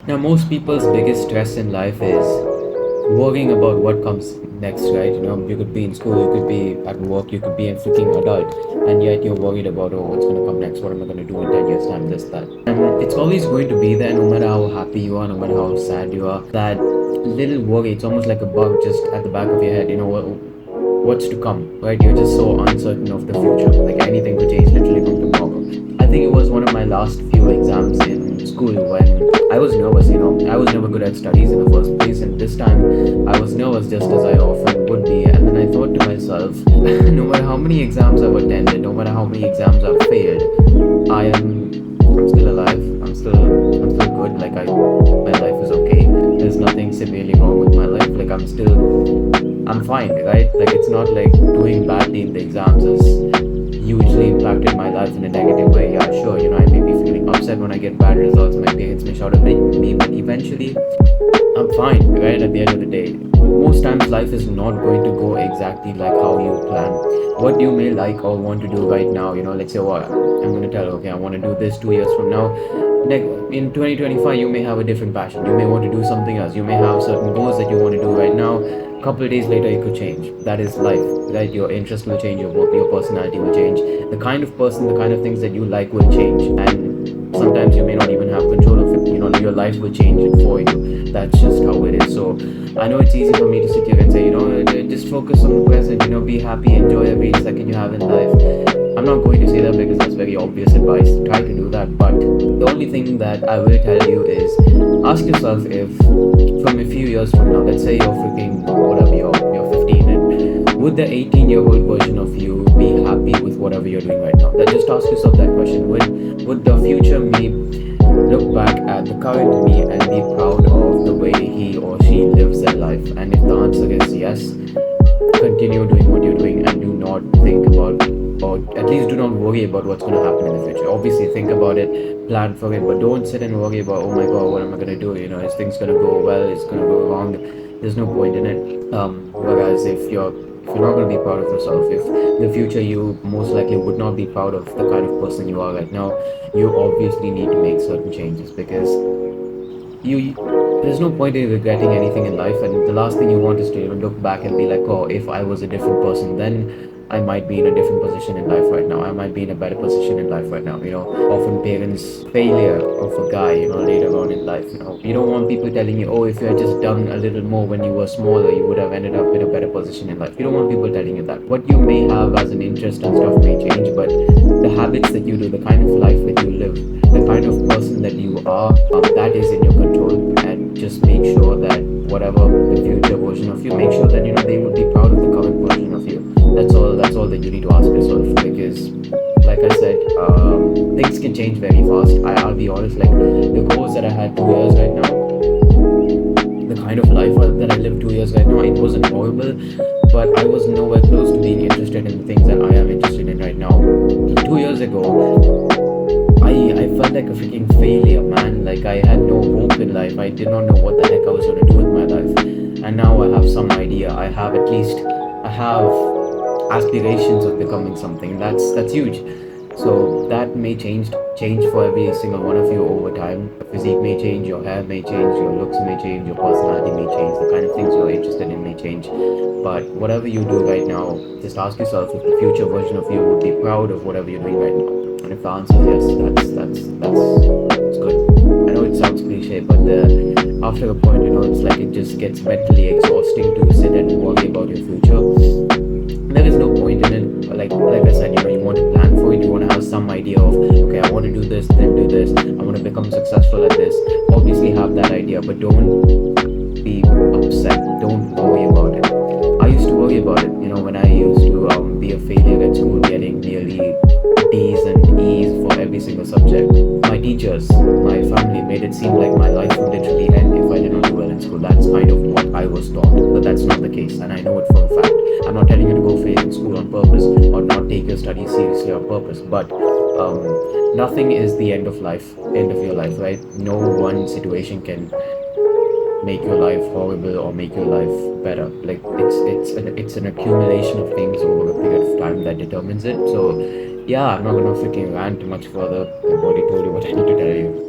Now, most people's biggest stress in life is worrying about what comes next, right? You could be in school, you could be at work, you could be a freaking adult, and yet you're worried about, oh, what's going to come next? What am I going to do in 10 years' time? This, that. And it's always going to be there, no matter how happy you are, no matter how sad you are. That little worry, it's almost like a bug just at the back of your head, what's to come, right? You're just so uncertain of the future. Like anything could change literally from tomorrow. I think it was one of my last few exams in school when I was nervous. I was never good at studies in the first place, and this time I was nervous just as I often would be. And then I thought to myself, no matter how many exams I've attended, no matter how many exams I've failed, I'm still alive. I'm still good. My life is okay. There's nothing severely wrong with my life. I'm fine, right? Like it's not like doing badly in the exams has hugely impacted my life in a negative way. Yeah, sure, I may be feeling upset when I get bad results, my parents may shout at me, but eventually I'm fine, right? At the end of the day, most times life is not going to go exactly like how you plan. What you may like or want to do right now, let's say, I'm going to tell, okay, I want to do this 2 years from now. Like in 2025, you may have a different passion. You may want to do something else. You may have certain goals that you want to do right now. A couple of days later, it could change. That is life, right? Your interest will change, your personality will change. The kind of person, the kind of things that you like will change. And sometimes you may not even have control of it. Your life will change it for you. That's just how it is. So I know it's easy for me to sit here and say, just focus on the present, be happy, enjoy every second you have in life. I'm not going to say that because that's very obvious advice. Try to do that. But the only thing that I will tell you is ask yourself if from a few years from now, let's say you're freaking whatever, you're 15, and would the 18-year-old version of you be happy with whatever you're doing right now? Then just ask yourself that question. Would the future me look back at the current me and be proud of the way he or she lives their life? And if the answer is yes, continue doing what you're doing and do not think about, or at least do not worry about what's going to happen in the future. Obviously, think about it, plan for it, but don't sit and worry about, oh my god, what am I going to do? Is things going to go well? Is going to go wrong? There's no point in it. Whereas if you're not going to be proud of yourself, if in the future you most likely would not be proud of the kind of person you are right now, you obviously need to make certain changes because you there's no point in regretting anything in life, and the last thing you want is to look back and be like, oh, if I was a different person, then I might be in a different position in life right now. I might be in a better position in life right now. Often parents' failure of a guy, later on in life, you don't want people telling you, oh, if you had just done a little more when you were smaller, you would have ended up in a better position in life. You don't want people telling you that. What you may have as an interest and stuff may change, but the habits that you do, the kind of life that you live, the kind of person that you are, that is in your control. And just make sure that whatever the future version of you, make sure that they would be proud of the current version of you. That's all that you need to ask yourself, because like I said, things can change very fast. I'll be honest, like the goals that I had 2 years right now, the kind of life that I live 2 years right now, it wasn't horrible, but I was nowhere close to being interested in the things that I am interested in right now. 2 years ago, I felt like a freaking failure, man. Like I had no hope in life. I did not know what the heck I was going to do with my life. And now I have some idea. I have aspirations of becoming something. That's huge. So that may change for every single one of you over time. Your physique may change, your hair may change, your looks may change, your personality may change, the kind of things you're interested in may change. But whatever you do right now, just ask yourself if the future version of you would be proud of whatever you're doing right now. And if the answer is yes, that's good. I know it sounds cliche, but after a point, it's like it just gets mentally exhausting to sit and worry about your future. There is no point in it. Like I said, you want to plan for it. You want to have some idea of, okay, I want to do this, then do this. I want to become successful at this. Obviously, have that idea, but don't be upset. Don't worry about it. I used to worry about it. When I used to be a failure at school, getting nearly D's and E's for every single subject. My teachers, my family made it seem like my life would literally end if I did not do well in school. That's kind of what I was taught, but that's not the case, and I know it for a fact. I'm not telling you to go fail in school on purpose or not take your studies seriously on purpose, but nothing is the end of your life, right? No one situation can make your life horrible or make your life better. Like it's an accumulation of things over a period of time that determines it. So yeah, I'm not gonna freaking rant much further. I've already told you what I need to tell you.